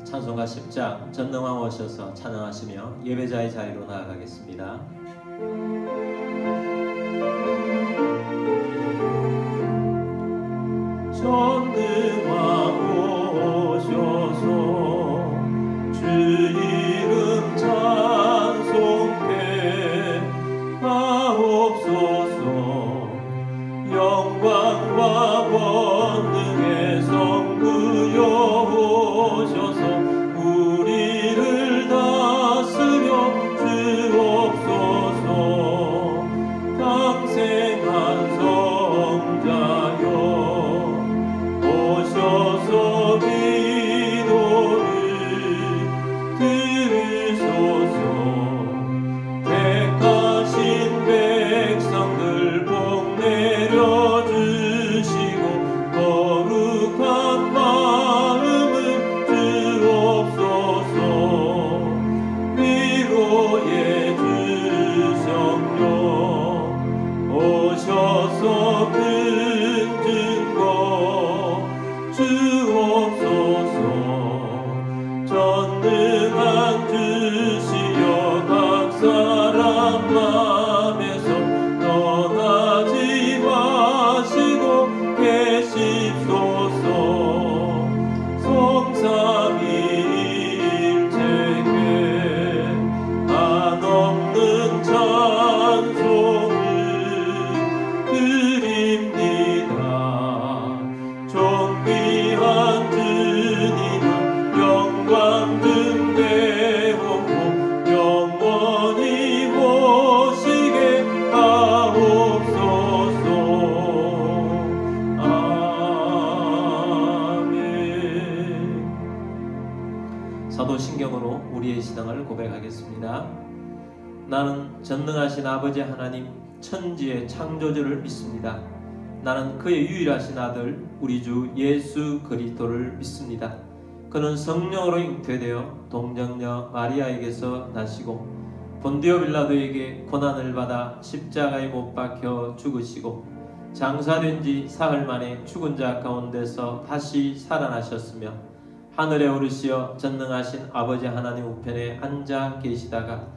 찬송가 10장 전능왕 오셔서 찬양하시며 예배자의 자리로 나아가겠습니다. 전능왕 오셔서 주 이름 찬송해 하옵소서. 영광과 권능의 성부여 오셔서 우리를 다스려 주옵소서. 강생한 성자여 오셔서 기도를 들으소서. 택하신 백성들 복 내려주시고 거룩한 마음을 주옵소서. 위로의 주성령 오셔서 근증거 주옵소서. 전능한 주시여 각 사람 맘에서 떠나지 마시고 계십소서. 성삼위일체께 한없는 찬송을 드립니다. 존귀한 주님은 영광 등대하고 영원히 모시게 하옵소서. 아멘. 사도신경으로 우리의 신앙을 고백하겠습니다. 나는 전능하신 아버지 하나님 천지의 창조주를 믿습니다. 나는 그의 유일하신 아들 우리 주 예수 그리스도를 믿습니다. 그는 성령으로 잉태되어 동정녀 마리아에게서 나시고 본디오 빌라도에게 고난을 받아 십자가에 못 박혀 죽으시고 장사된 지 사흘 만에 죽은 자 가운데서 다시 살아나셨으며 하늘에 오르시어 전능하신 아버지 하나님 우편에 앉아 계시다가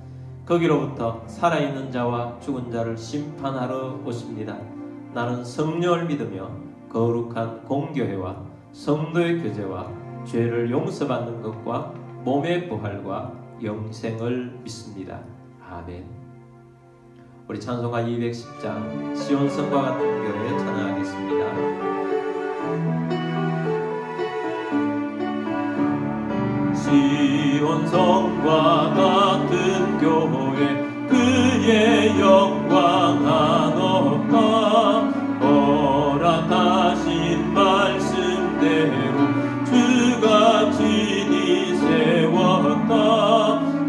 거기로부터 살아있는 자와 죽은 자를 심판하러 오십니다. 나는 성령을 믿으며 거룩한 공교회와 성도의 교제와 죄를 용서받는 것과 몸의 부활과 영생을 믿습니다. 아멘. 우리 찬송가 210장 시온성과 같은 교회 찬양하겠습니다. 시온성과 같은 교회 그의 영광 한없다. 허락하신 말씀대로 주가 친히 세웠다.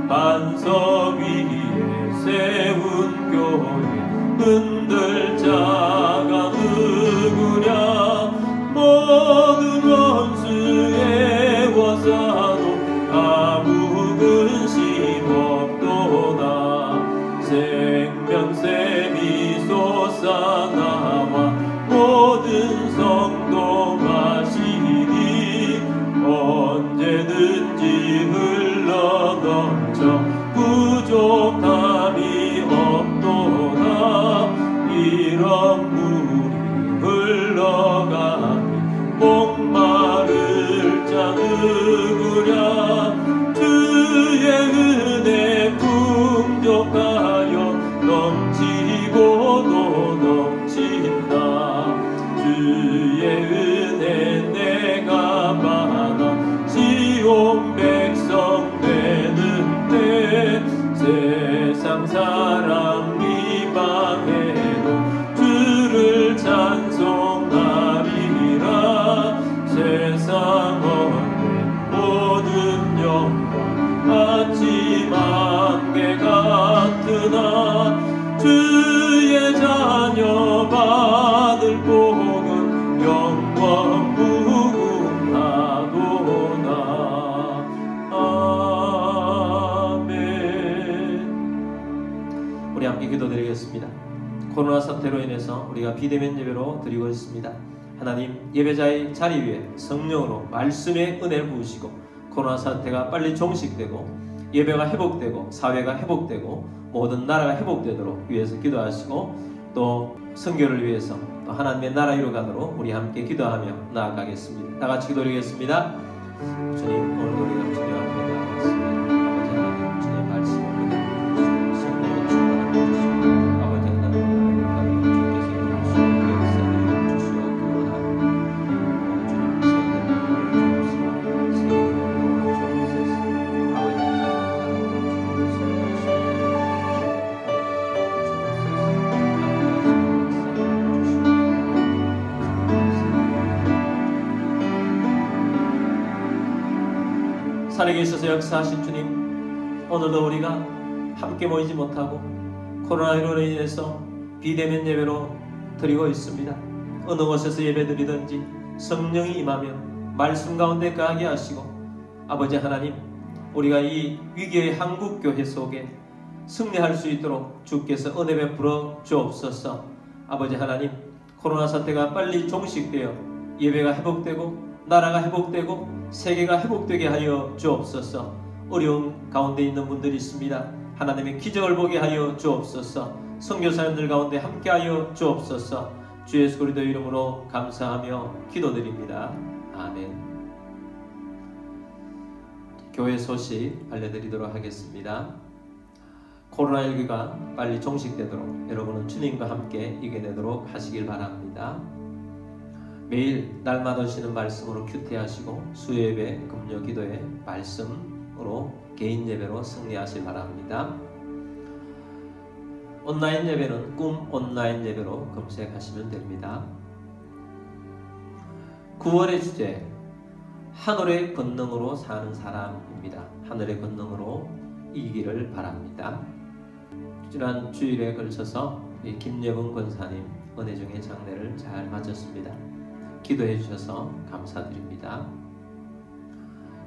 반석 위에 세운 교회 흔들 자가 누구랴. 모든 원수의 워사도 아무 근심 없도다. 생명샘이 솟아나와 모든 성도 마시니 언제든지 흘러넘쳐 부족함이 없도다. 이런 물이 흘러가니 목마를 자 누구랴. 주의 은혜 풍족하여 넘치고도 넘친다. 주의 은혜 내가 받아 시온 백성 되는데 세상 사람 비방해도 주를 찬송하리라. 세상 언제 모든 영광 아침 안개 같으나 주의 자녀 받을 복은 영원 무궁하도다. 아멘. 우리 함께 기도드리겠습니다. 코로나 사태로 인해서 우리가 비대면 예배로 드리고 있습니다. 하나님, 예배자의 자리 위에 성령으로 말씀의 은혜를 부으시고 코로나 사태가 빨리 종식되고 예배가 회복되고 사회가 회복되고 모든 나라가 회복되도록 위해서 기도하시고, 또 선교를 위해서 또 하나님의 나라 이루어가도록 우리 함께 기도하며 나아가겠습니다. 다 같이 기도드리겠습니다. 주님, 오늘도 우리가 주님 앞에 나왔습니다. 아버지 하나님, 주님의 말씀을 주시고 성령의 충만함을 주시고 아버지 하나님, 주께서 이루시고 역사를 주시고 그러나 주님 세계를 주옵소서. 세계를 주옵소서. 아버지 살아계셔서 역사하신 주님, 오늘도 우리가 함께 모이지 못하고 코로나19로 인해서 비대면 예배로 드리고 있습니다. 어느 곳에서 예배드리든지 성령이 임하며 말씀 가운데 가게 하시고, 아버지 하나님, 우리가 이 위기의 한국교회 속에 승리할 수 있도록 주께서 은혜 베풀어 주옵소서. 아버지 하나님, 코로나 사태가 빨리 종식되어 예배가 회복되고 나라가 회복되고 세계가 회복되게 하여 주옵소서. 어려운 가운데 있는 분들이 있습니다. 하나님의 기적을 보게 하여 주옵소서. 선교사님들 가운데 함께하여 주옵소서. 주 예수 그리스도 이름으로 감사하며 기도드립니다. 아멘. 교회 소식 알려드리도록 하겠습니다. 코로나19가 빨리 종식되도록 여러분은 주님과 함께 이겨내도록 하시길 바랍니다. 매일 날마다 오시는 말씀으로 큐티하시고 수요예배, 금요 기도회 말씀으로 개인 예배로 승리하시길 바랍니다. 온라인 예배는 꿈 온라인 예배로 검색하시면 됩니다. 9월의 주제, 하늘의 권능으로 사는 사람입니다. 하늘의 권능으로 이기기를 바랍니다. 지난 주일에 걸쳐서 김예분 권사님 은혜중의 장례를 잘 마쳤습니다. 기도해 주셔서 감사드립니다.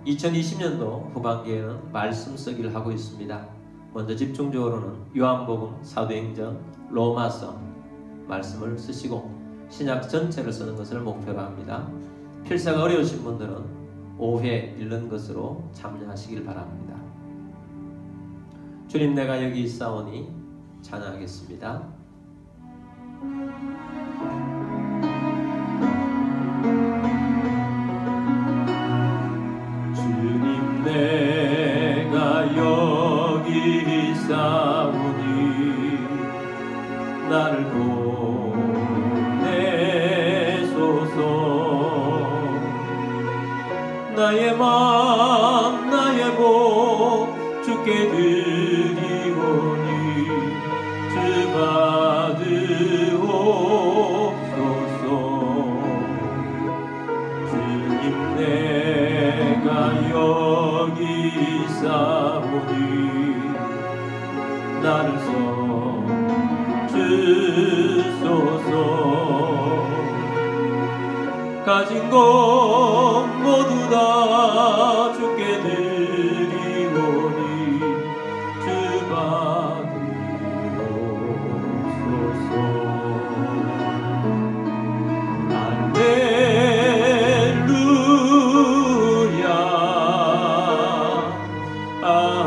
2020년도 후반기에는 말씀 쓰기를 하고 있습니다. 먼저 집중적으로는 요한복음, 사도행전, 로마서 말씀을 쓰시고 신약 전체를 쓰는 것을 목표로 합니다. 필사가 어려우신 분들은 5회 읽는 것으로 참여하시길 바랍니다. 주님, 내가 여기 있사오니 찬양하겠습니다. 주님, 내가 여기 있사오니 나를 보내소서. 나의 맘 나의 복 주께 드리오니 주 받으옵소서. 주님, 내가 여기 있사오니 나를 써 주소서. 가진 것 모두 다 주께 드리오니 주 받으옵소서. 할렐루야 할렐루야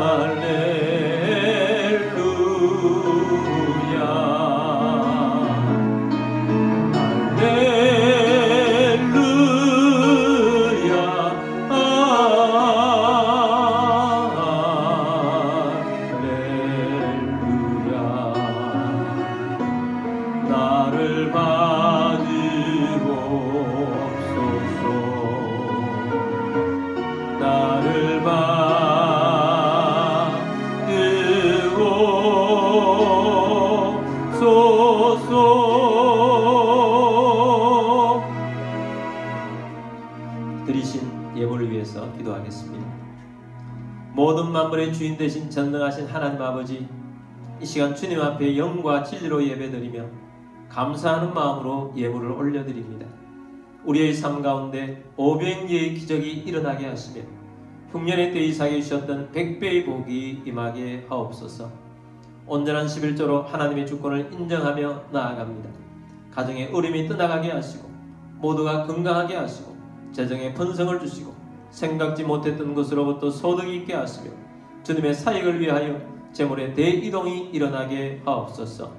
나를 받으옵소서. 나를 받으옵소서. 드리신 예물을 위해서 기도하겠습니다. 모든 만물의 주인 되신 전능하신 하나님 아버지, 이 시간 주님 앞에 영과 진리로 예배드리며 감사하는 마음으로 예물을 올려드립니다. 우리의 삶 가운데 500개의 기적이 일어나게 하시며 흉년의 때 이삭에 주셨던 100배의 복이 임하게 하옵소서. 온전한 11조로 하나님의 주권을 인정하며 나아갑니다. 가정의 어려움이 떠나가게 하시고 모두가 건강하게 하시고 재정에 번성을 주시고 생각지 못했던 것으로부터 소득이 있게 하시며 주님의 사역을 위하여 재물의 대이동이 일어나게 하옵소서.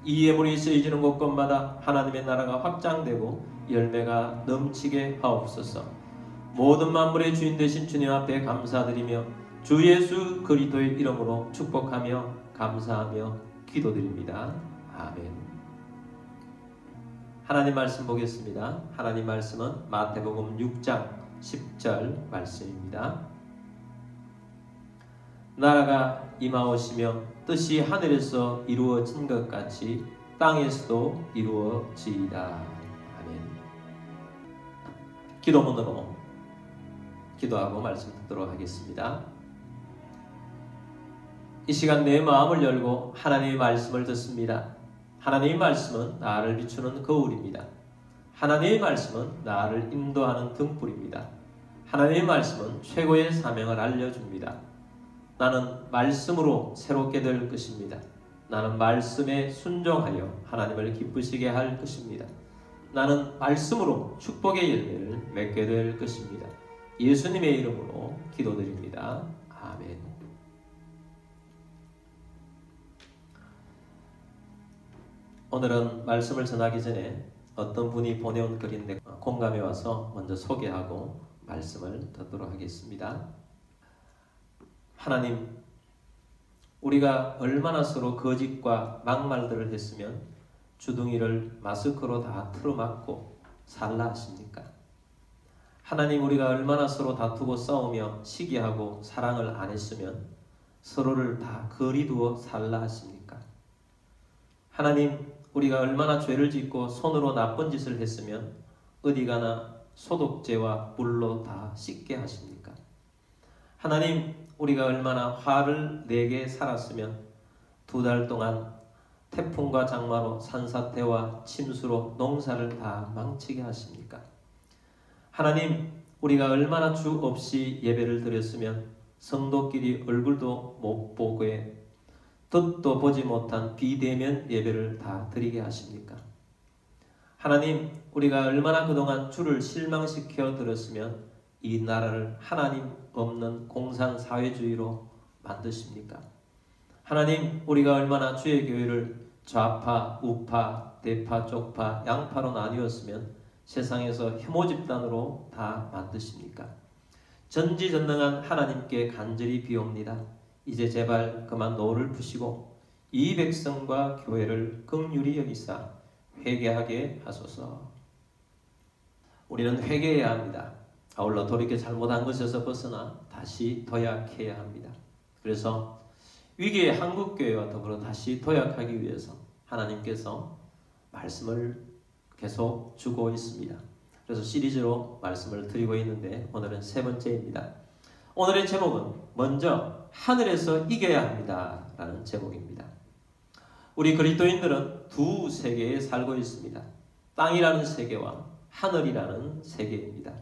이 예물이 쓰여지는 곳곳마다 하나님의 나라가 확장되고 열매가 넘치게 하옵소서. 모든 만물의 주인 되신 주님 앞에 감사드리며 주 예수 그리스도의 이름으로 축복하며 감사하며 기도드립니다. 아멘. 하나님 말씀 보겠습니다. 하나님 말씀은 마태복음 6장 10절 말씀입니다. 나라가 임하오시며 뜻이 하늘에서 이루어진 것 같이 땅에서도 이루어지이다. 아멘. 기도문으로 기도하고 말씀 듣도록 하겠습니다. 이 시간 내 마음을 열고 하나님의 말씀을 듣습니다. 하나님의 말씀은 나를 비추는 거울입니다. 하나님의 말씀은 나를 인도하는 등불입니다. 하나님의 말씀은 최고의 사명을 알려줍니다. 나는 말씀으로 새롭게 될 것입니다. 나는 말씀에 순종하여 하나님을 기쁘시게 할 것입니다. 나는 말씀으로 축복의 열매를 맺게 될 것입니다. 예수님의 이름으로 기도드립니다. 아멘. 오늘은 말씀을 전하기 전에 어떤 분이 보내온 글인데 공감해 와서 먼저 소개하고 말씀을 듣도록 하겠습니다. 하나님, 우리가 얼마나 서로 거짓과 막말들을 했으면 주둥이를 마스크로 다 틀어막고 살라 하십니까? 하나님, 우리가 얼마나 서로 다투고 싸우며 시기하고 사랑을 안 했으면 서로를 다 거리두어 살라 하십니까? 하나님, 우리가 얼마나 죄를 짓고 손으로 나쁜 짓을 했으면 어디 가나 소독제와 물로 다 씻게 하십니까? 하나님, 우리가 얼마나 화를 내게 살았으면 2달 동안 태풍과 장마로 산사태와 침수로 농사를 다 망치게 하십니까? 하나님, 우리가 얼마나 주 없이 예배를 드렸으면 성도끼리 얼굴도 못 보게 듣도 보지 못한 비대면 예배를 다 드리게 하십니까? 하나님, 우리가 얼마나 그동안 주를 실망시켜 드렸으면 이 나라를 하나님 없는 공산사회주의로 만드십니까? 하나님, 우리가 얼마나 주의 교회를 좌파, 우파, 대파, 쪽파, 양파로 나뉘었으면 세상에서 혐오 집단으로 다 만드십니까? 전지전능한 하나님께 간절히 비옵니다. 이제 제발 그만 노를 푸시고 이 백성과 교회를 긍휼히 여기사 회개하게 하소서. 우리는 회개해야 합니다. 아울러 돌이켜 잘못한 것에서 벗어나 다시 도약해야 합니다. 그래서 위기의 한국교회와 더불어 다시 도약하기 위해서 하나님께서 말씀을 계속 주고 있습니다. 그래서 시리즈로 말씀을 드리고 있는데 오늘은 3번째입니다. 오늘의 제목은 먼저 하늘에서 이겨야 합니다 라는 제목입니다. 우리 그리스도인들은 두 세계에 살고 있습니다. 땅이라는 세계와 하늘이라는 세계입니다.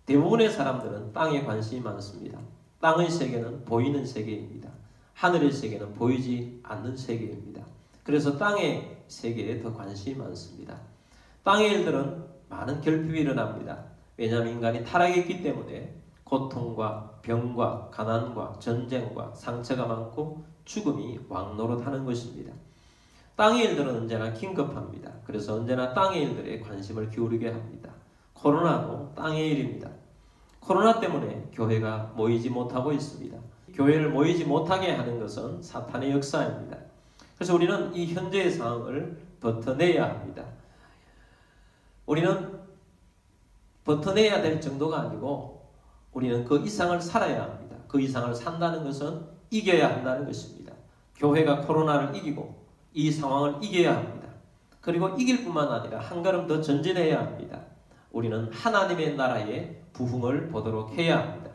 대부분의 사람들은 땅에 관심이 많습니다. 땅의 세계는 보이는 세계입니다. 하늘의 세계는 보이지 않는 세계입니다. 그래서 땅의 세계에 더 관심이 많습니다. 땅의 일들은 많은 결핍이 일어납니다. 왜냐하면 인간이 타락했기 때문에 고통과 병과 가난과 전쟁과 상처가 많고 죽음이 왕노릇하는 것입니다. 땅의 일들은 언제나 긴급합니다. 그래서 언제나 땅의 일들에 관심을 기울이게 합니다. 코로나도 땅의 일입니다. 코로나 때문에 교회가 모이지 못하고 있습니다. 교회를 모이지 못하게 하는 것은 사탄의 역사입니다. 그래서 우리는 이 현재의 상황을 버텨내야 합니다. 우리는 버텨내야 될 정도가 아니고 우리는 그 이상을 살아야 합니다. 그 이상을 산다는 것은 이겨야 한다는 것입니다. 교회가 코로나를 이기고 이 상황을 이겨야 합니다. 그리고 이길 뿐만 아니라 한 걸음 더 전진해야 합니다. 우리는 하나님의 나라의 부흥을 보도록 해야 합니다.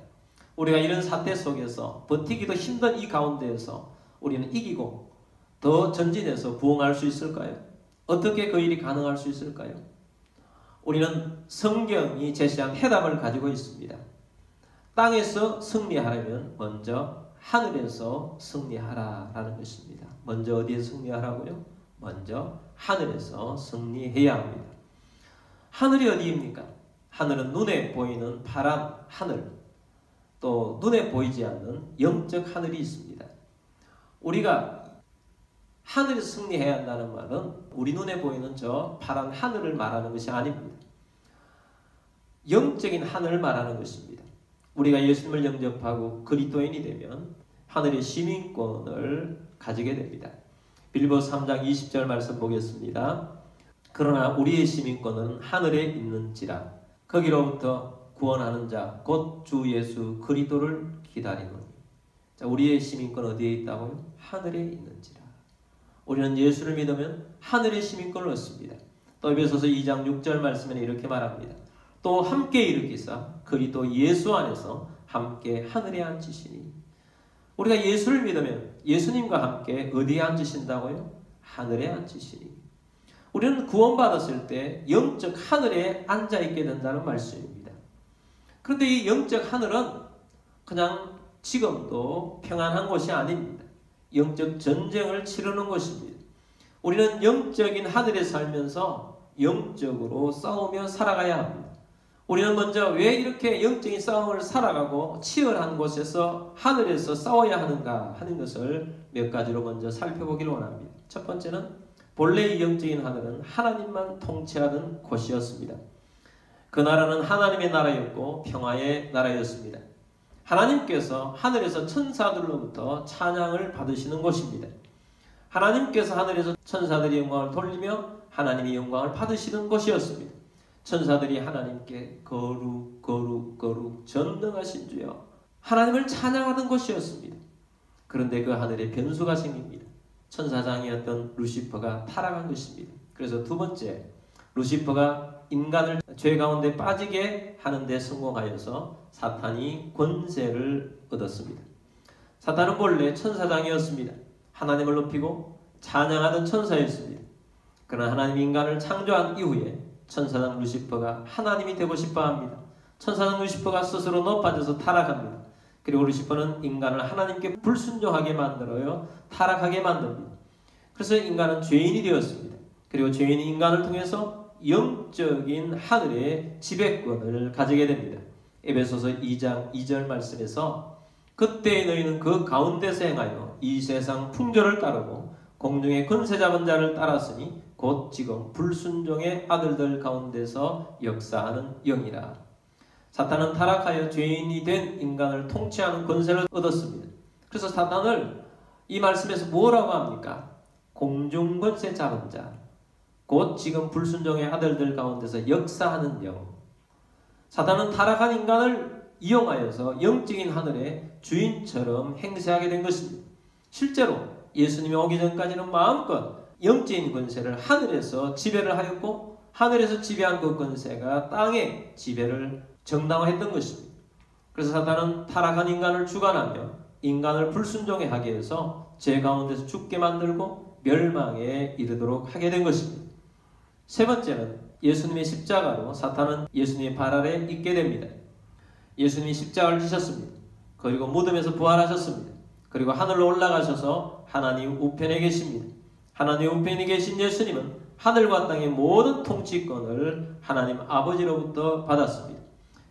우리가 이런 사태 속에서 버티기도 힘든 이 가운데에서 우리는 이기고 더 전진해서 부흥할 수 있을까요? 어떻게 그 일이 가능할 수 있을까요? 우리는 성경이 제시한 해답을 가지고 있습니다. 땅에서 승리하려면 먼저 하늘에서 승리하라라는 것입니다. 먼저 어디에서 승리하라고요? 먼저 하늘에서 승리해야 합니다. 하늘이 어디입니까? 하늘은 눈에 보이는 파란 하늘, 또 눈에 보이지 않는 영적 하늘이 있습니다. 우리가 하늘에서 승리해야 한다는 말은 우리 눈에 보이는 저 파란 하늘을 말하는 것이 아닙니다. 영적인 하늘을 말하는 것입니다. 우리가 예수님을 영접하고 그리스도인이 되면 하늘의 시민권을 가지게 됩니다. 빌립보서 3장 20절 말씀 보겠습니다. 그러나 우리의 시민권은 하늘에 있는지라 거기로부터 구원하는 자 곧 주 예수 그리스도를 기다리노니. 자, 우리의 시민권 어디에 있다고요? 하늘에 있는지라. 우리는 예수를 믿으면 하늘의 시민권을 얻습니다. 또 에베소서 2장 6절 말씀에는 이렇게 말합니다. 또 함께 일으키사 그리스도 예수 안에서 함께 하늘에 앉으시니. 우리가 예수를 믿으면 예수님과 함께 어디에 앉으신다고요? 하늘에 앉으시니. 우리는 구원받았을 때 영적 하늘에 앉아있게 된다는 말씀입니다. 그런데 이 영적 하늘은 그냥 지금도 평안한 곳이 아닙니다. 영적 전쟁을 치르는 곳입니다. 우리는 영적인 하늘에 살면서 영적으로 싸우며 살아가야 합니다. 우리는 먼저 왜 이렇게 영적인 싸움을 살아가고 치열한 곳에서 하늘에서 싸워야 하는가 하는 것을 몇 가지로 먼저 살펴보기를 원합니다. 첫 번째는 본래의 영적인 하늘은 하나님만 통치하던 곳이었습니다. 그 나라는 하나님의 나라였고 평화의 나라였습니다. 하나님께서 하늘에서 천사들로부터 찬양을 받으시는 곳입니다. 하나님께서 하늘에서 천사들의 영광을 돌리며 하나님의 영광을 받으시는 곳이었습니다. 천사들이 하나님께 거룩 거룩 거룩 전능하신 주여 하나님을 찬양하던 곳이었습니다. 그런데 그 하늘에 변수가 생깁니다. 천사장이었던 루시퍼가 타락한 것입니다. 그래서 두 번째, 루시퍼가 인간을 죄 가운데 빠지게 하는 데 성공하여서 사탄이 권세를 얻었습니다. 사탄은 본래 천사장이었습니다. 하나님을 높이고 찬양하던 천사였습니다. 그러나 하나님 인간을 창조한 이후에 천사장 루시퍼가 하나님이 되고 싶어합니다. 천사장 루시퍼가 스스로 높아져서 타락합니다. 그리고 루시퍼는 인간을 하나님께 불순종하게 만들어요. 타락하게 만듭니다. 그래서 인간은 죄인이 되었습니다. 그리고 죄인이 인간을 통해서 영적인 하늘의 지배권을 가지게 됩니다. 에베소서 2장 2절 말씀에서 그때 너희는 그 가운데서 행하여 이 세상 풍조를 따르고 공중의 권세 잡은 자를 따랐으니 곧 지금 불순종의 아들들 가운데서 역사하는 영이라. 사탄은 타락하여 죄인이 된 인간을 통치하는 권세를 얻었습니다. 그래서 사탄을 이 말씀에서 뭐라고 합니까? 공중 권세 잡은 자, 곧 지금 불순종의 아들들 가운데서 역사하는 영. 사탄은 타락한 인간을 이용하여서 영적인 하늘의 주인처럼 행세하게 된 것입니다. 실제로 예수님이 오기 전까지는 마음껏 영적인 권세를 하늘에서 지배를 하였고 하늘에서 지배한 그 권세가 땅에 지배를 정당화했던 것입니다. 그래서 사탄은 타락한 인간을 주관하며 인간을 불순종해 하게 해서 죄 가운데서 죽게 만들고 멸망에 이르도록 하게 된 것입니다. 세 번째는 예수님의 십자가로 사탄은 예수님의 발 아래 있게 됩니다. 예수님이 십자가를 지셨습니다. 그리고 무덤에서 부활하셨습니다. 그리고 하늘로 올라가셔서 하나님 우편에 계십니다. 하나님 우편에 계신 예수님은 하늘과 땅의 모든 통치권을 하나님 아버지로부터 받았습니다.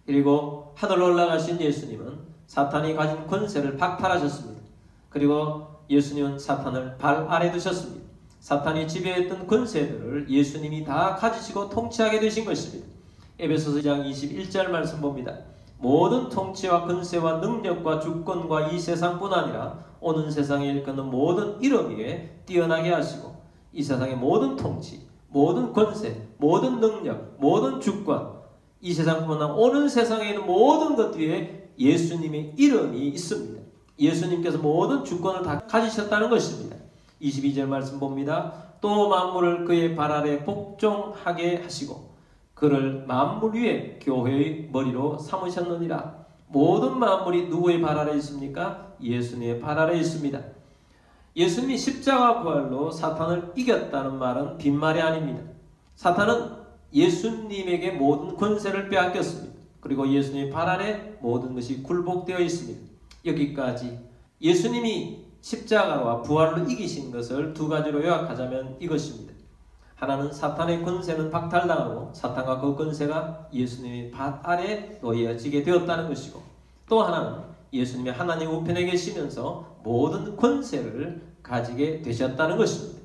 그리고 하늘로 올라가신 예수님은 사탄이 가진 권세를 박탈하셨습니다. 그리고 예수님은 사탄을 발 아래 두셨습니다. 사탄이 지배했던 권세들을 예수님이 다 가지시고 통치하게 되신 것입니다. 에베소서 2장 21절 말씀 봅니다. 모든 통치와 권세와 능력과 주권과 이 세상뿐 아니라 오는 세상에 일컫는 모든 이름 위에 뛰어나게 하시고 이 세상의 모든 통치, 모든 권세, 모든 능력, 모든 주권, 이 세상뿐만 아니라 오는 세상에 있는 모든 것 위에 예수님의 이름이 있습니다. 예수님께서 모든 주권을 다 가지셨다는 것입니다. 22절 말씀 봅니다. 또 만물을 그의 발 아래 복종하게 하시고 그를 만물 위에 교회의 머리로 삼으셨느니라. 모든 만물이 누구의 발 아래 있습니까? 예수님의 발 아래 있습니다. 예수님이 십자가 부활로 사탄을 이겼다는 말은 빈말이 아닙니다. 사탄은 예수님에게 모든 권세를 빼앗겼습니다. 그리고 예수님의 발 아래 모든 것이 굴복되어 있습니다. 여기까지 예수님이 십자가와 부활로 이기신 것을 두 가지로 요약하자면 이것입니다. 하나는 사탄의 권세는 박탈당하고 사탄과 그 권세가 예수님의 발 아래 놓여지게 되었다는 것이고, 또 하나는 예수님이 하나님 우편에 계시면서 모든 권세를 가지게 되셨다는 것입니다.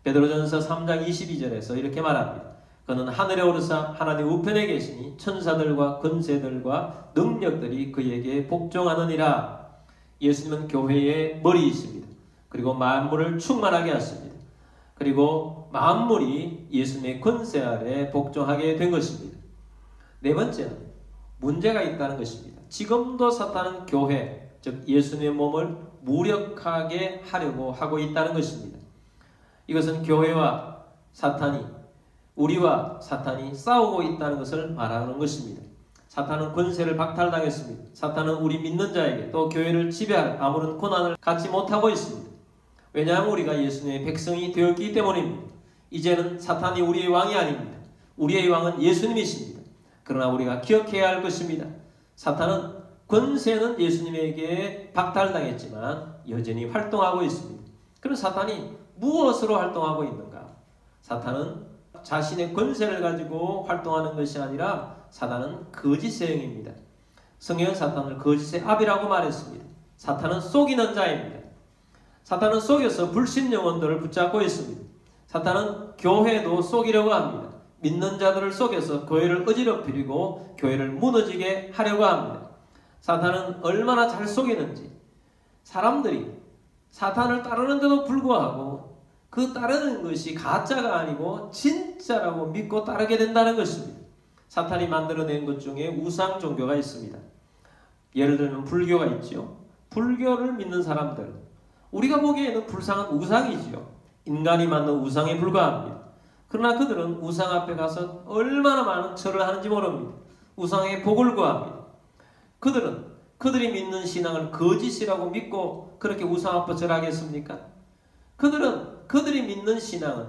베드로전서 3장 22절에서 이렇게 말합니다. 그는 하늘에 오르사 하나님 우편에 계시니 천사들과 권세들과 능력들이 그에게 복종하느니라. 예수님은 교회의 머리이십니다. 그리고 만물을 충만하게 하십니다. 그리고 만물이 예수님의 권세 아래 복종하게 된 것입니다. 네 번째는 문제가 있다는 것입니다. 지금도 사탄은 교회, 즉 예수님의 몸을 무력하게 하려고 하고 있다는 것입니다. 이것은 교회와 사탄이, 우리와 사탄이 싸우고 있다는 것을 말하는 것입니다. 사탄은 권세를 박탈당했습니다. 사탄은 우리 믿는 자에게 또 교회를 지배할 아무런 권한을 갖지 못하고 있습니다. 왜냐하면 우리가 예수님의 백성이 되었기 때문입니다. 이제는 사탄이 우리의 왕이 아닙니다. 우리의 왕은 예수님이십니다. 그러나 우리가 기억해야 할 것입니다. 사탄은 권세는 예수님에게 박탈당했지만 여전히 활동하고 있습니다. 그럼 사탄이 무엇으로 활동하고 있는가? 사탄은 자신의 권세를 가지고 활동하는 것이 아니라 사탄은 거짓의 영입니다. 성경은 사탄을 거짓의 아비라고 말했습니다. 사탄은 속이는 자입니다. 사탄은 속여서 불신 영혼들을 붙잡고 있습니다. 사탄은 교회도 속이려고 합니다. 믿는 자들을 속여서 교회를 어지럽히고 교회를 무너지게 하려고 합니다. 사탄은 얼마나 잘 속이는지 사람들이 사탄을 따르는데도 불구하고 그 따르는 것이 가짜가 아니고 진짜라고 믿고 따르게 된다는 것입니다. 사탄이 만들어낸 것 중에 우상 종교가 있습니다. 예를 들면 불교가 있죠. 불교를 믿는 사람들, 우리가 보기에는 불상은 우상이지요. 인간이 만든 우상에 불과합니다. 그러나 그들은 우상 앞에 가서 얼마나 많은 절을 하는지 모릅니다. 우상의 복을 구합니다. 그들은 그들이 믿는 신앙을 거짓이라고 믿고 그렇게 우상 앞에 절하겠습니까? 그들이 믿는 신앙은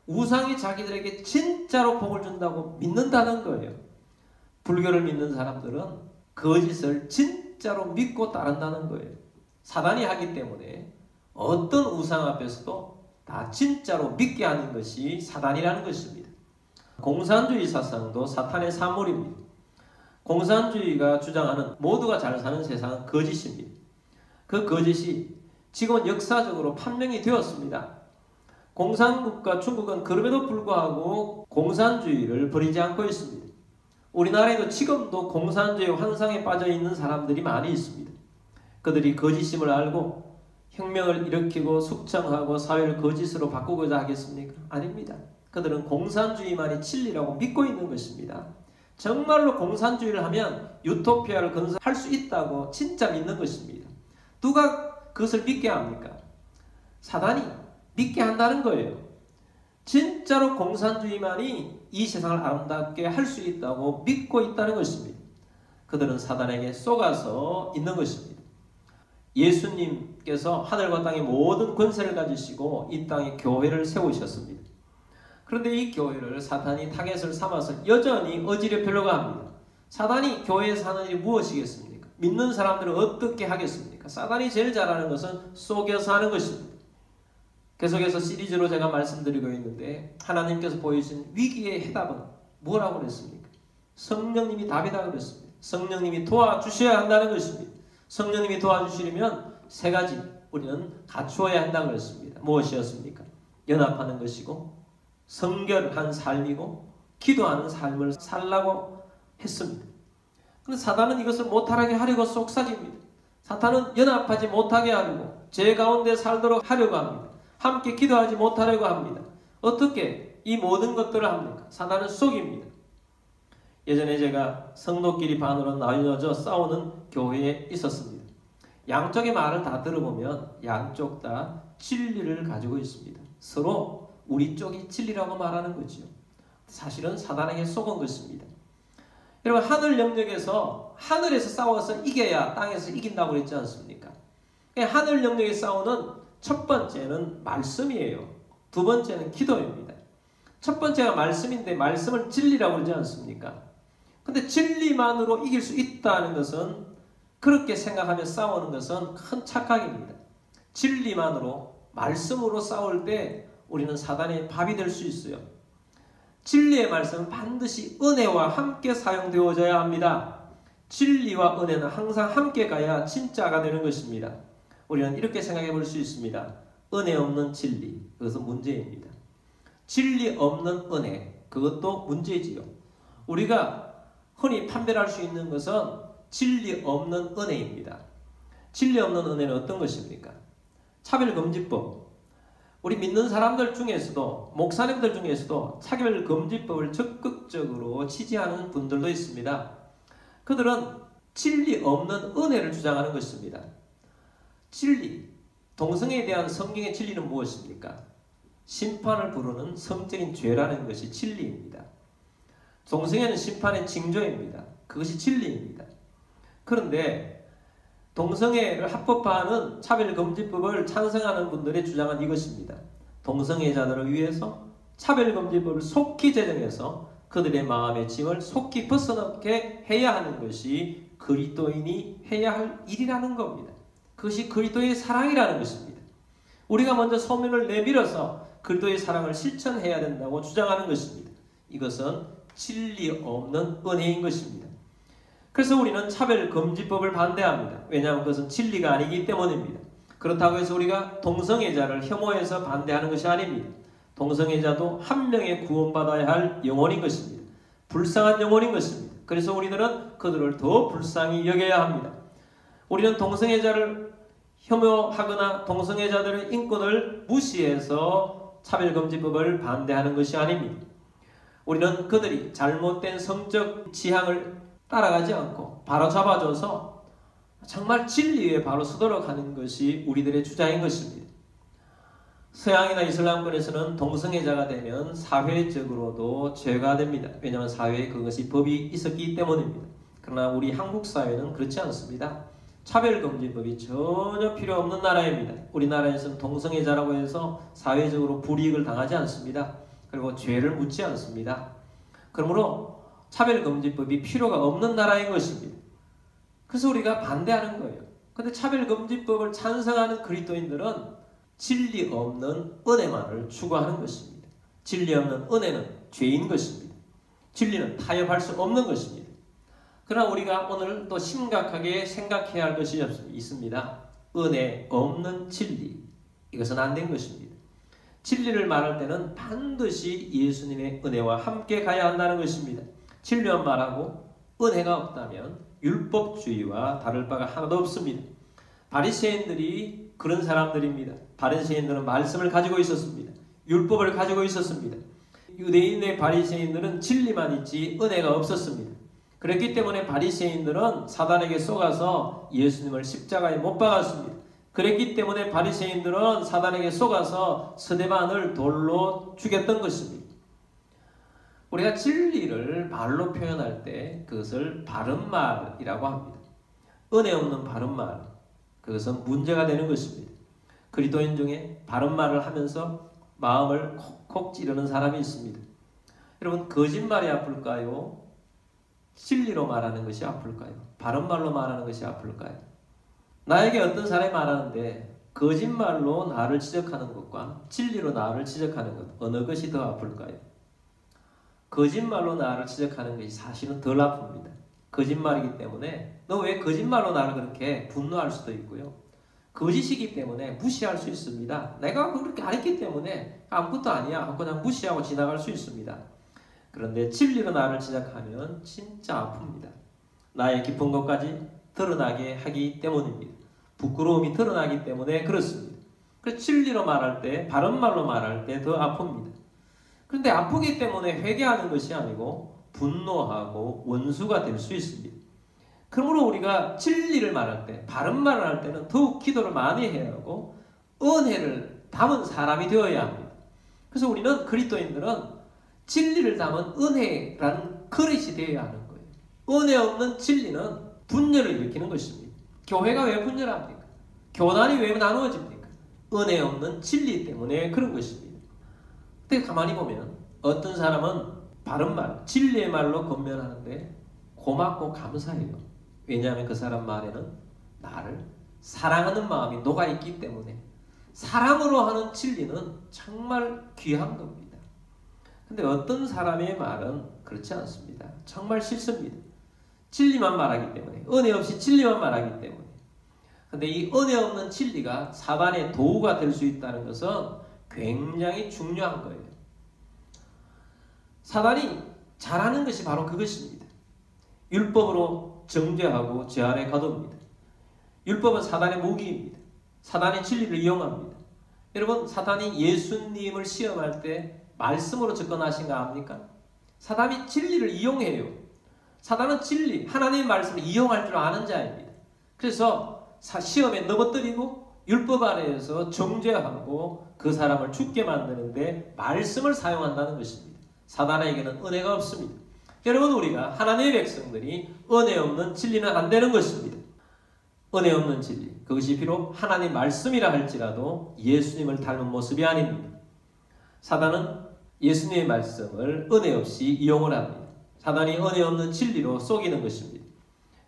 우상이 자기들에게 진짜로 복을 준다고 믿는다는 거예요. 불교를 믿는 사람들은 거짓을 진짜로 믿고 따른다는 거예요. 사단이 하기 때문에 어떤 우상 앞에서도 다 진짜로 믿게 하는 것이 사단이라는 것입니다. 공산주의 사상도 사탄의 산물입니다. 공산주의가 주장하는 모두가 잘 사는 세상은 거짓입니다. 그 거짓이 지금은 역사적으로 판명이 되었습니다. 공산국가 중국은 그럼에도 불구하고 공산주의를 버리지 않고 있습니다. 우리나라에도 지금도 공산주의 환상에 빠져 있는 사람들이 많이 있습니다. 그들이 거짓임을 알고 혁명을 일으키고 숙청하고 사회를 거짓으로 바꾸고자 하겠습니까? 아닙니다. 그들은 공산주의만이 진리라고 믿고 있는 것입니다. 정말로 공산주의를 하면 유토피아를 건설할 수 있다고 진짜 믿는 것입니다. 누가 그것을 믿게 합니까? 사단이 믿게 한다는 거예요. 진짜로 공산주의만이 이 세상을 아름답게 할 수 있다고 믿고 있다는 것입니다. 그들은 사단에게 속아서 있는 것입니다. 예수님께서 하늘과 땅의 모든 권세를 가지시고 이 땅에 교회를 세우셨습니다. 그런데 이 교회를 사탄이 타겟을 삼아서 여전히 어지럽히려고 합니다. 사단이 교회에서 하는 일이 무엇이겠습니까? 믿는 사람들은 어떻게 하겠습니까? 사단이 제일 잘하는 것은 속여서 하는 것입니다. 계속해서 시리즈로 제가 말씀드리고 있는데 하나님께서 보여주신 위기의 해답은 뭐라고 그랬습니까? 성령님이 답이다 그랬습니다. 성령님이 도와주셔야 한다는 것입니다. 성령님이 도와주시려면 세 가지 우리는 갖추어야 한다고 그랬습니다. 무엇이었습니까? 연합하는 것이고 성결한 삶이고 기도하는 삶을 살라고 했습니다. 그런데 사단은 이것을 못하게 하려고 속삭입니다. 사탄은 연합하지 못하게 하려고 죄 가운데 살도록 하려고 합니다. 함께 기도하지 못하려고 합니다. 어떻게 이 모든 것들을 합니까? 사단은 속입니다. 예전에 제가 성도끼리 반으로 나뉘어져 싸우는 교회에 있었습니다. 양쪽의 말을 다 들어보면 양쪽 다 진리를 가지고 있습니다. 서로 우리 쪽이 진리라고 말하는 거죠. 사실은 사단에게 속은 것입니다. 여러분 하늘 영역에서 하늘에서 싸워서 이겨야 땅에서 이긴다고 그랬지 않습니까? 하늘 영역에 싸우는 첫 번째는 말씀이에요. 두 번째는 기도입니다. 첫 번째가 말씀인데 말씀을 진리라고 그러지 않습니까? 근데 진리만으로 이길 수 있다는 것은 그렇게 생각하며 싸우는 것은 큰 착각입니다. 진리만으로 말씀으로 싸울 때 우리는 사단의 밥이 될 수 있어요. 진리의 말씀은 반드시 은혜와 함께 사용되어져야 합니다. 진리와 은혜는 항상 함께 가야 진짜가 되는 것입니다. 우리는 이렇게 생각해 볼 수 있습니다. 은혜 없는 진리, 그것은 문제입니다. 진리 없는 은혜, 그것도 문제지요. 우리가 흔히 판별할 수 있는 것은 진리 없는 은혜입니다. 진리 없는 은혜는 어떤 것입니까? 차별금지법. 우리 믿는 사람들 중에서도, 목사님들 중에서도 차별금지법을 적극적으로 지지하는 분들도 있습니다. 그들은 진리 없는 은혜를 주장하는 것입니다. 진리, 동성애에 대한 성경의 진리는 무엇입니까? 심판을 부르는 성적인 죄라는 것이 진리입니다. 동성애는 심판의 징조입니다. 그것이 진리입니다. 그런데 동성애를 합법화하는 차별금지법을 찬성하는 분들의 주장은 이것입니다. 동성애자들을 위해서 차별금지법을 속히 제정해서 그들의 마음의 짐을 속히 벗어나게 해야 하는 것이 그리스도인이 해야 할 일이라는 겁니다. 그것이 그리스도의 사랑이라는 것입니다. 우리가 먼저 소명을 내밀어서 그리스도의 사랑을 실천해야 된다고 주장하는 것입니다. 이것은 진리 없는 은혜인 것입니다. 그래서 우리는 차별금지법을 반대합니다. 왜냐하면 그것은 진리가 아니기 때문입니다. 그렇다고 해서 우리가 동성애자를 혐오해서 반대하는 것이 아닙니다. 동성애자도 한 명의 구원받아야 할 영혼인 것입니다. 불쌍한 영혼인 것입니다. 그래서 우리들은 그들을 더 불쌍히 여겨야 합니다. 우리는 동성애자를 혐오하거나 동성애자들의 인권을 무시해서 차별금지법을 반대하는 것이 아닙니다. 우리는 그들이 잘못된 성적 지향을 따라가지 않고 바로 잡아줘서 정말 진리에 바로 서도록 하는 것이 우리들의 주장인 것입니다. 서양이나 이슬람권에서는 동성애자가 되면 사회적으로도 죄가 됩니다. 왜냐하면 사회에 그것이 법이 있었기 때문입니다. 그러나 우리 한국 사회는 그렇지 않습니다. 차별금지법이 전혀 필요 없는 나라입니다. 우리나라에서는 동성애자라고 해서 사회적으로 불이익을 당하지 않습니다. 그리고 죄를 묻지 않습니다. 그러므로 차별금지법이 필요가 없는 나라인 것입니다. 그래서 우리가 반대하는 거예요. 그런데 차별금지법을 찬성하는 그리스도인들은 진리 없는 은혜만을 추구하는 것입니다. 진리 없는 은혜는 죄인 것입니다. 진리는 타협할 수 없는 것입니다. 그러나 우리가 오늘 또 심각하게 생각해야 할 것이 있습니다. 은혜 없는 진리. 이것은 안 된 것입니다. 진리를 말할 때는 반드시 예수님의 은혜와 함께 가야 한다는 것입니다. 진리만 말하고 은혜가 없다면 율법주의와 다를 바가 하나도 없습니다. 바리새인들이 그런 사람들입니다. 바리새인들은 말씀을 가지고 있었습니다. 율법을 가지고 있었습니다. 유대인의 바리새인들은 진리만 있지 은혜가 없었습니다. 그렇기 때문에 바리새인들은 사단에게 속아서 예수님을 십자가에 못 박았습니다. 그랬기 때문에 바리새인들은 사단에게 속아서 스데반을 돌로 죽였던 것입니다. 우리가 진리를 말로 표현할 때 그것을 바른 말이라고 합니다. 은혜 없는 바른 말, 그것은 문제가 되는 것입니다. 그리스도인 중에 바른 말을 하면서 마음을 콕콕 찌르는 사람이 있습니다. 여러분, 거짓말이 아플까요? 진리로 말하는 것이 아플까요? 바른 말로 말하는 것이 아플까요? 나에게 어떤 사람이 말하는데 거짓말로 나를 지적하는 것과 진리로 나를 지적하는 것, 어느 것이 더 아플까요? 거짓말로 나를 지적하는 것이 사실은 덜 아픕니다. 거짓말이기 때문에 너 왜 거짓말로 나를 그렇게 분노할 수도 있고요. 거짓이기 때문에 무시할 수 있습니다. 내가 그렇게 안 했기 때문에 아무것도 아니야 하고 그냥 무시하고 지나갈 수 있습니다. 그런데 진리로 나를 지적하면 진짜 아픕니다. 나의 깊은 것까지 드러나게 하기 때문입니다. 부끄러움이 드러나기 때문에 그렇습니다. 그래서 진리로 말할 때, 바른 말로 말할 때 더 아픕니다. 그런데 아프기 때문에 회개하는 것이 아니고 분노하고 원수가 될 수 있습니다. 그러므로 우리가 진리를 말할 때, 바른 말을 할 때는 더욱 기도를 많이 해야 하고 은혜를 담은 사람이 되어야 합니다. 그래서 우리는 그리스도인들은 진리를 담은 은혜라는 그릇이 되어야 하는 거예요. 은혜 없는 진리는 분열을 일으키는 것입니다. 교회가 왜 분열합니까? 교단이 왜 나누어집니까? 은혜 없는 진리 때문에 그런 것입니다. 근데 가만히 보면 어떤 사람은 바른 말, 진리의 말로 권면하는데 고맙고 감사해요. 왜냐하면 그 사람 말에는 나를 사랑하는 마음이 녹아있기 때문에 사랑으로 하는 진리는 정말 귀한 겁니다. 근데 어떤 사람의 말은 그렇지 않습니다. 정말 싫습니다. 진리만 말하기 때문에, 은혜 없이 진리만 말하기 때문에. 근데 이 은혜 없는 진리가 사단의 도구가 될 수 있다는 것은 굉장히 중요한 거예요. 사단이 잘하는 것이 바로 그것입니다. 율법으로 정죄하고 죄 아래 가둡니다. 율법은 사단의 무기입니다. 사단의 진리를 이용합니다. 여러분, 사단이 예수님을 시험할 때 말씀으로 접근하신가 합니까? 사단이 진리를 이용해요. 사단은 진리, 하나님의 말씀을 이용할 줄 아는 자입니다. 그래서 시험에 넘어뜨리고 율법 아래에서 정죄하고 그 사람을 죽게 만드는데 말씀을 사용한다는 것입니다. 사단에게는 은혜가 없습니다. 여러분, 우리가 하나님의 백성들이 은혜 없는 진리는 안 되는 것입니다. 은혜 없는 진리, 그것이 비록 하나님 말씀이라 할지라도 예수님을 닮은 모습이 아닙니다. 사단은 예수님의 말씀을 은혜 없이 이용을 합니다. 사단이 은혜 없는 진리로 속이는 것입니다.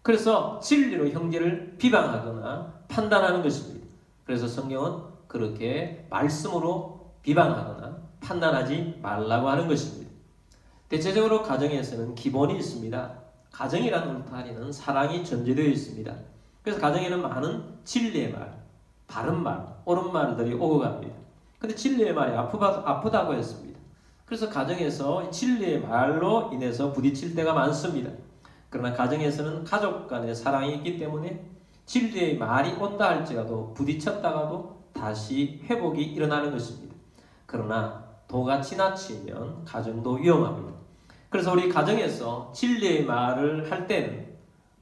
그래서 진리로 형제를 비방하거나 판단하는 것입니다. 그래서 성경은 그렇게 말씀으로 비방하거나 판단하지 말라고 하는 것입니다. 대체적으로 가정에서는 기본이 있습니다. 가정이라는 울타리는 사랑이 전제되어 있습니다. 그래서 가정에는 많은 진리의 말, 바른 말, 옳은 말들이 오고 갑니다. 근데 진리의 말이 아프다고 했습니다. 그래서 가정에서 진리의 말로 인해서 부딪힐 때가 많습니다. 그러나 가정에서는 가족 간의 사랑이 있기 때문에 진리의 말이 온다 할지라도 부딪혔다가도 다시 회복이 일어나는 것입니다. 그러나 도가 지나치면 가정도 위험합니다. 그래서 우리 가정에서 진리의 말을 할 때는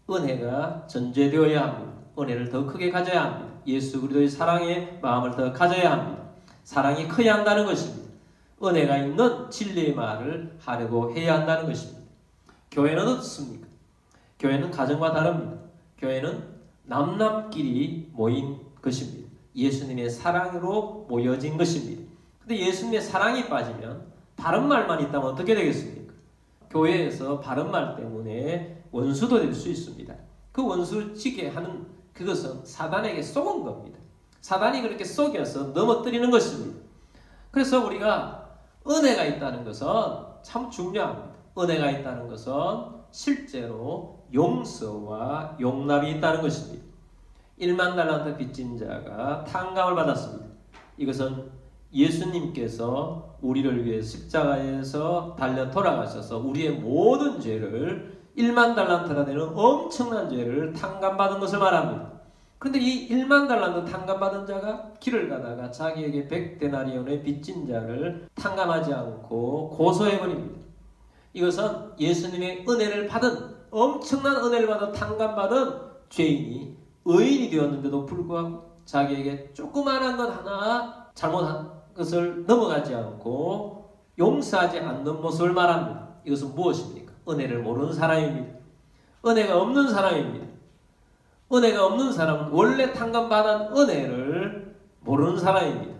은혜가 전제되어야 합니다. 은혜를 더 크게 가져야 합니다. 예수 그리스도의 사랑의 마음을 더 가져야 합니다. 사랑이 커야 한다는 것입니다. 은혜가 있는 진리의 말을 하려고 해야 한다는 것입니다. 교회는 어떻습니까? 교회는 가정과 다릅니다. 교회는 남남끼리 모인 것입니다. 예수님의 사랑으로 모여진 것입니다. 근데 예수님의 사랑이 빠지면 바른 말만 있다면 어떻게 되겠습니까? 교회에서 바른 말 때문에 원수도 될 수 있습니다. 그 원수지게 하는 그것은 사단에게 속은 겁니다. 사단이 그렇게 속여서 넘어뜨리는 것입니다. 그래서 우리가 은혜가 있다는 것은 참 중요합니다. 은혜가 있다는 것은 실제로 용서와 용납이 있다는 것입니다. 1만 달란트 빚진 자가 탕감을 받았습니다. 이것은 예수님께서 우리를 위해 십자가에서 달려 돌아가셔서 우리의 모든 죄를 1만 달란트나 되는 엄청난 죄를 탕감받은 것을 말합니다. 그런데 이 1만 달란트 탕감받은 자가 길을 가다가 자기에게 100데나리온의 빚진 자를 탕감하지 않고 고소해버립니다. 이것은 예수님의 은혜를 받은, 엄청난 은혜를 받은 탕감받은 죄인이 의인이 되었는데도 불구하고 자기에게 조그마한 것 하나 잘못한 것을 넘어가지 않고 용서하지 않는 모습을 말합니다. 이것은 무엇입니까? 은혜를 모르는 사람입니다. 은혜가 없는 사람입니다. 은혜가 없는 사람은 원래 탕감받은 은혜를 모르는 사람입니다.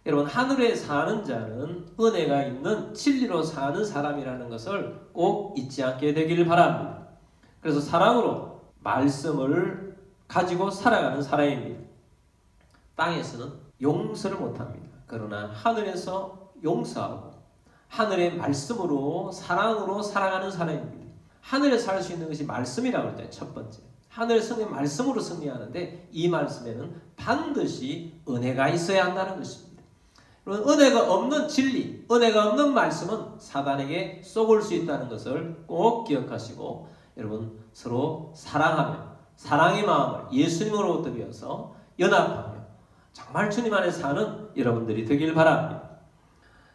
여러분, 하늘에 사는 자는 은혜가 있는 진리로 사는 사람이라는 것을 꼭 잊지 않게 되기를 바랍니다. 그래서 사랑으로 말씀을 가지고 살아가는 사람입니다. 땅에서는 용서를 못합니다. 그러나 하늘에서 용서하고 하늘의 말씀으로 사랑으로 살아가는 사람입니다. 하늘에 살 수 있는 것이 말씀이라고 그랬잖아요. 첫 번째. 하늘의 승리 말씀으로 승리하는데 이 말씀에는 반드시 은혜가 있어야 한다는 것입니다. 은혜가 없는 진리, 은혜가 없는 말씀은 사단에게 쏘을 수 있다는 것을 꼭 기억하시고 여러분 서로 사랑하며 사랑의 마음을 예수님으로부터 배워서 연합하며 정말 주님 안에 사는 여러분들이 되길 바랍니다.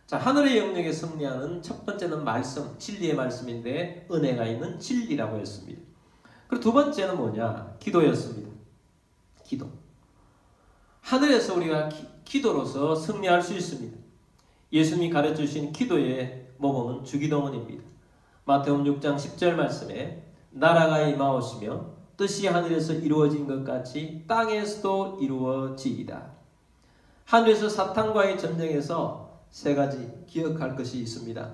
자, 하늘의 영역에 승리하는 첫 번째는 말씀, 진리의 말씀인데 은혜가 있는 진리라고 했습니다. 그리고 두 번째는 뭐냐? 기도였습니다. 기도. 하늘에서 우리가 기도로서 승리할 수 있습니다. 예수님이 가르쳐주신 기도의 모범은 주기도문입니다. 마태복음 6장 10절 말씀에 나라가 임하오시며 뜻이 하늘에서 이루어진 것 같이 땅에서도 이루어지이다. 하늘에서 사탄과의 전쟁에서 세 가지 기억할 것이 있습니다.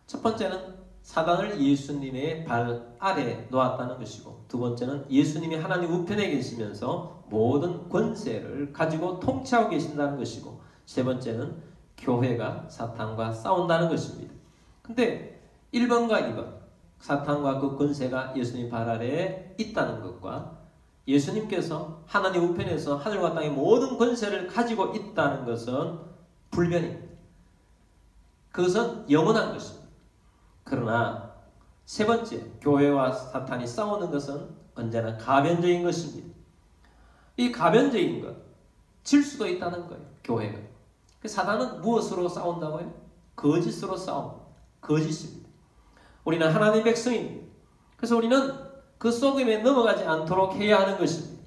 첫 번째는 사단을 예수님의 발 아래 놓았다는 것이고, 두 번째는 예수님이 하나님 우편에 계시면서 모든 권세를 가지고 통치하고 계신다는 것이고, 세 번째는 교회가 사탄과 싸운다는 것입니다. 근데 1번과 2번, 사탄과 그 권세가 예수님 발 아래에 있다는 것과 예수님께서 하나님 우편에서 하늘과 땅의 모든 권세를 가지고 있다는 것은 불변입니다. 그것은 영원한 것입니다. 그러나 세 번째, 교회와 사탄이 싸우는 것은 언제나 가변적인 것입니다. 이 가변적인 것, 질 수도 있다는 거예요. 교회가. 사탄은 무엇으로 싸운다고요? 거짓으로 싸웁니다. 거짓입니다. 우리는 하나님의 백성입니다. 그래서 우리는 그 속임에 넘어가지 않도록 해야 하는 것입니다.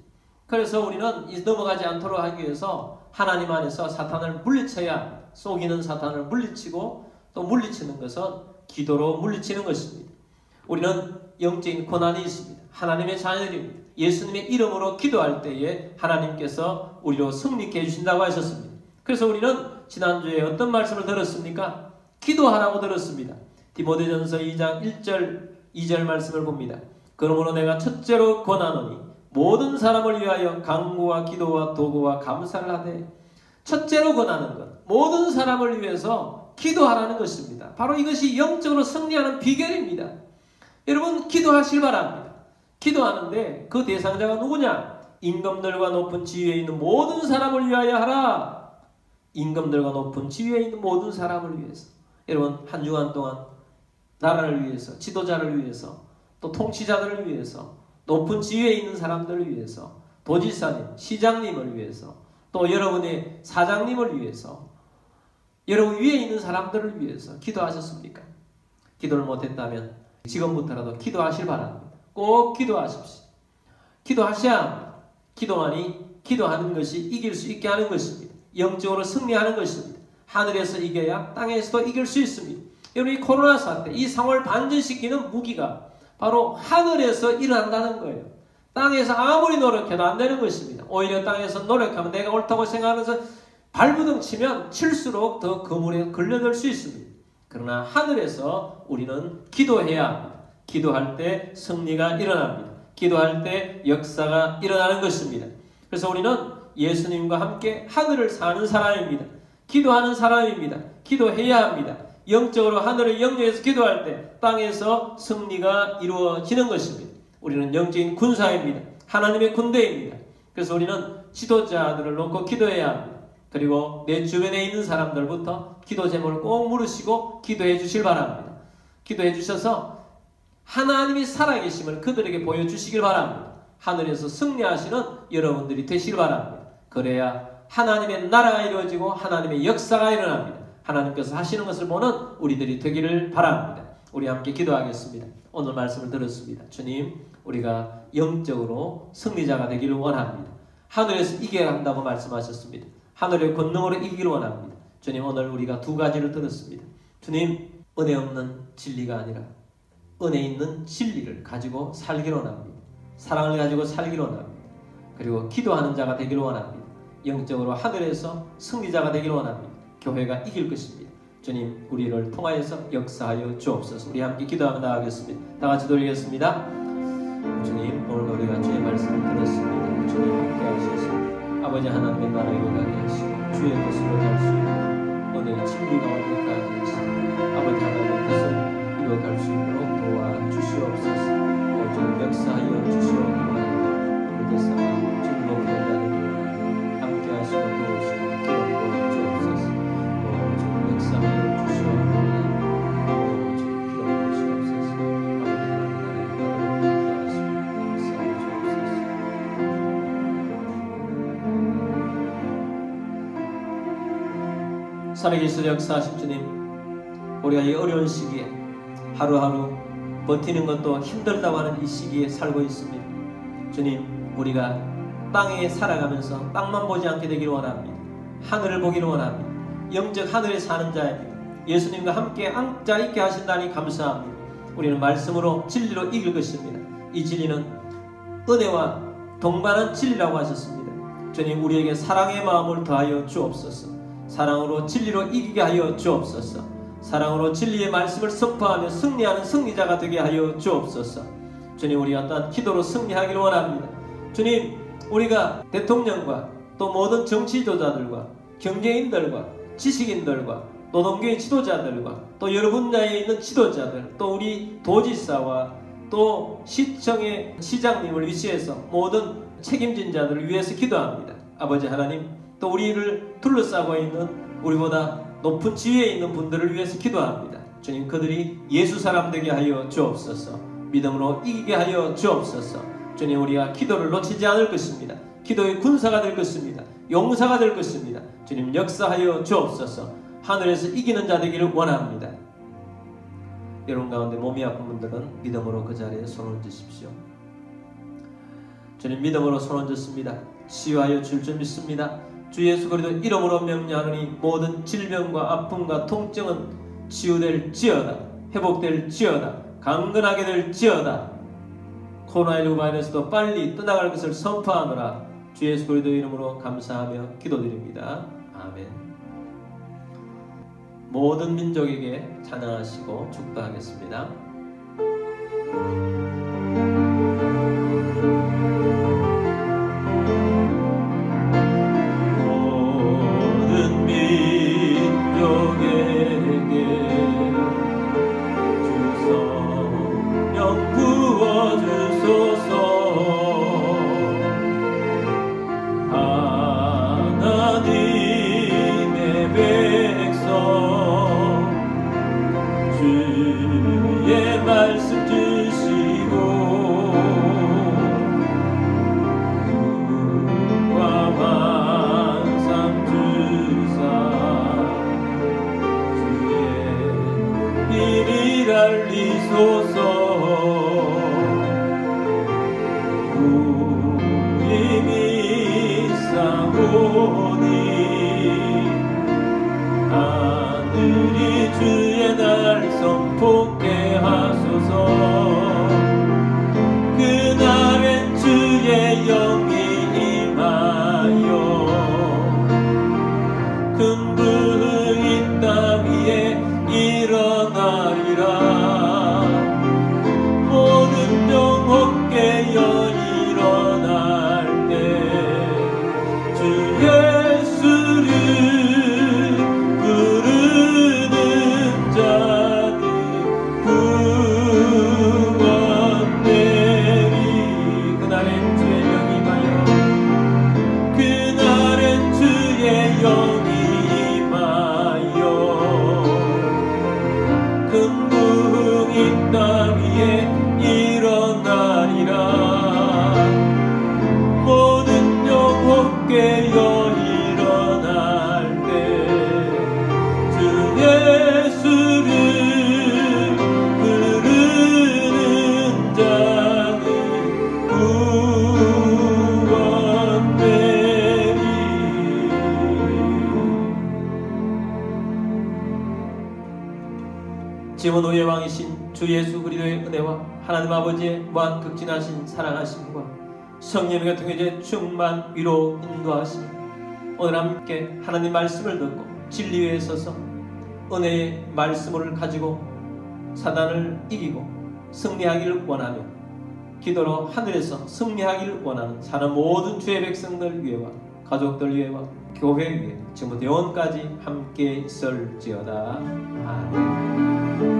그래서 우리는 이 넘어가지 않도록 하기 위해서 하나님 안에서 사탄을 물리쳐야 합니다. 속이는 사탄을 물리치고 또 물리치는 것은 기도로 물리치는 것입니다. 우리는 영적인 고난이 있습니다. 하나님의 자녀들입니다. 예수님의 이름으로 기도할 때에 하나님께서 우리로 승리케 해주신다고 하셨습니다. 그래서 우리는 지난주에 어떤 말씀을 들었습니까? 기도하라고 들었습니다. 디모데전서 2장 1절 2절 말씀을 봅니다. 그러므로 내가 첫째로 권하노니 모든 사람을 위하여 간구와 기도와 도구와 감사를 하되, 첫째로 권하는 것, 모든 사람을 위해서 기도하라는 것입니다. 바로 이것이 영적으로 승리하는 비결입니다. 여러분, 기도하실 바랍니다. 기도하는데 그 대상자가 누구냐? 임금들과 높은 지위에 있는 모든 사람을 위하여 하라. 임금들과 높은 지위에 있는 모든 사람을 위해서. 여러분, 한 주간 동안 나라를 위해서, 지도자를 위해서, 또 통치자들을 위해서, 높은 지위에 있는 사람들을 위해서, 도지사님, 시장님을 위해서, 또 여러분의 사장님을 위해서, 여러분 위에 있는 사람들을 위해서 기도하셨습니까? 기도를 못했다면 지금부터라도 기도하실 바랍니다. 꼭 기도하십시오. 기도하셔야 합니다. 기도만이 기도하는 것이 이길 수 있게 하는 것입니다. 영적으로 승리하는 것입니다. 하늘에서 이겨야 땅에서도 이길 수 있습니다. 여러분, 이 코로나 사태, 이 상황을 반전시키는 무기가 바로 하늘에서 일어난다는 거예요. 땅에서 아무리 노력해도 안 되는 것입니다. 오히려 땅에서 노력하면 내가 옳다고 생각하면서 발부둥 치면 칠수록 더 그물에 걸려들 수 있습니다. 그러나 하늘에서 우리는 기도해야 합니다. 기도할 때 승리가 일어납니다. 기도할 때 역사가 일어나는 것입니다. 그래서 우리는 예수님과 함께 하늘을 사는 사람입니다. 기도하는 사람입니다. 기도해야 합니다. 영적으로 하늘의 영역에서 기도할 때 땅에서 승리가 이루어지는 것입니다. 우리는 영적인 군사입니다. 하나님의 군대입니다. 그래서 우리는 지도자들을 놓고 기도해야 합니다. 그리고 내 주변에 있는 사람들부터 기도 제목을 꼭 물으시고 기도해 주실 바랍니다. 기도해 주셔서 하나님이 살아계심을 그들에게 보여주시길 바랍니다. 하늘에서 승리하시는 여러분들이 되시길 바랍니다. 그래야 하나님의 나라가 이루어지고 하나님의 역사가 일어납니다. 하나님께서 하시는 것을 보는 우리들이 되기를 바랍니다. 우리 함께 기도하겠습니다. 오늘 말씀을 들었습니다. 주님, 우리가 영적으로 승리자가 되기를 원합니다. 하늘에서 이겨야 한다고 말씀하셨습니다. 하늘의 권능으로 이기기를 원합니다. 주님, 오늘 우리가 두 가지를 들었습니다. 주님, 은혜 없는 진리가 아니라 은혜 있는 진리를 가지고 살기를 원합니다. 사랑을 가지고 살기를 원합니다. 그리고 기도하는 자가 되기를 원합니다. 영적으로 하늘에서 승리자가 되기를 원합니다. 교회가 이길 것입니다. 주님, 우리를 통하여서 역사하여 주옵소서. 우리 함께 기도하며 나가겠습니다. 다 같이 돌리겠습니다. 주님, 오늘 우리가 주의 말씀을 들었습니다. 주님, 함께 하셔서 아버지 하나님의 나라에 가게 하시고 주의 것으로 갈 수 있는 은혜의 진리가 완벽하게 하시고 아버지 하나님의 뜻을 이루어갈 수 있도록 도와주시옵소서. 오직 역사하여 주시옵소서. 우리 대상과 주를 높이 올라드립니다. 함께 하시고 도우시고 기록도 주옵소서. 오직 역사하여 주시옵소서. 오직 기록도 주옵소서. 살아계시는 역사하신 주님, 우리가 이 어려운 시기에 하루하루 버티는 것도 힘들다고 하는 이 시기에 살고 있습니다. 주님, 우리가 땅에 살아가면서 땅만 보지 않게 되기를 원합니다. 하늘을 보기를 원합니다. 영적 하늘에 사는 자입니다. 예수님과 함께 앉아 있게 하신다니 감사합니다. 우리는 말씀으로 진리로 이길 것입니다. 이 진리는 은혜와 동반한 진리라고 하셨습니다. 주님, 우리에게 사랑의 마음을 더하여 주옵소서. 사랑으로 진리로 이기게 하여 주옵소서. 사랑으로 진리의 말씀을 선포하며 승리하는 승리자가 되게 하여 주옵소서. 주님, 우리 어떠한 기도로 승리하기를 원합니다. 주님, 우리가 대통령과 또 모든 정치조자들과 경제인들과 지식인들과 노동교회 지도자들과 또 여러 분야에 있는 지도자들, 또 우리 도지사와 또 시청의 시장님을 위시해서 모든 책임진 자들을 위해서 기도합니다. 아버지 하나님, 또 우리를 둘러싸고 있는 우리보다 높은 지위에 있는 분들을 위해서 기도합니다. 주님, 그들이 예수 사람 되게 하여 주옵소서. 믿음으로 이기게 하여 주옵소서. 주님, 우리가 기도를 놓치지 않을 것입니다. 기도의 군사가 될 것입니다. 용사가 될 것입니다. 주님, 역사하여 주옵소서. 하늘에서 이기는 자 되기를 원합니다. 여러분 가운데 몸이 아픈 분들은 믿음으로 그 자리에 손을 얹으십시오. 주님, 믿음으로 손 얹었습니다. 치유하여 줄 줄 믿습니다. 주 예수 그리스도 이름으로 명령하노니 모든 질병과 아픔과 통증은 치유될지어다, 회복될지어다, 강건하게 될지어다. 코로나19 바이러스도 빨리 떠나갈 것을 선포하노라. 주 예수 그리스도 이름으로 감사하며 기도드립니다. 아멘. 모든 민족에게 찬양하시고 축도하겠습니다. 모든 민족에게 주 성령 부어주소서. 하나님의 백성 주의 말씀 주시고 구와 환상 주사 주의 비밀 알리소서. 구임이 싸우니 하늘이 주의 날 선포케 하소서. 그날엔 주의 영이 임하여 큰 불이 땅 위에 일어나리라. 모든 영혼 깨어 일어날 때 주 예수를 부르는 자는 구원되리. 그날엔 주의 영이 임하여 그날엔 주의 영이 임하여 큰 부흥이 땅 위에 일어나리라. 모든 영혼 깨어 일어날 때 주 예수를 부르는 자는 구원되리. 지금 우리의 왕이신 주 예수 그리스도의 은혜와 하나님 아버지의 무한 극진하신 사랑하심과 성령님과 통해져 충만 위로 인도하심, 오늘 함께 하나님 말씀을 듣고 진리 위에 서서 은혜의 말씀을 가지고 사단을 이기고 승리하기를 원하며 기도로 하늘에서 승리하기를 원하는 사는 모든 주의 백성들 위에와 가족들 위에와 교회 위에 지금부터 영원까지 함께 있을지어다. 아멘.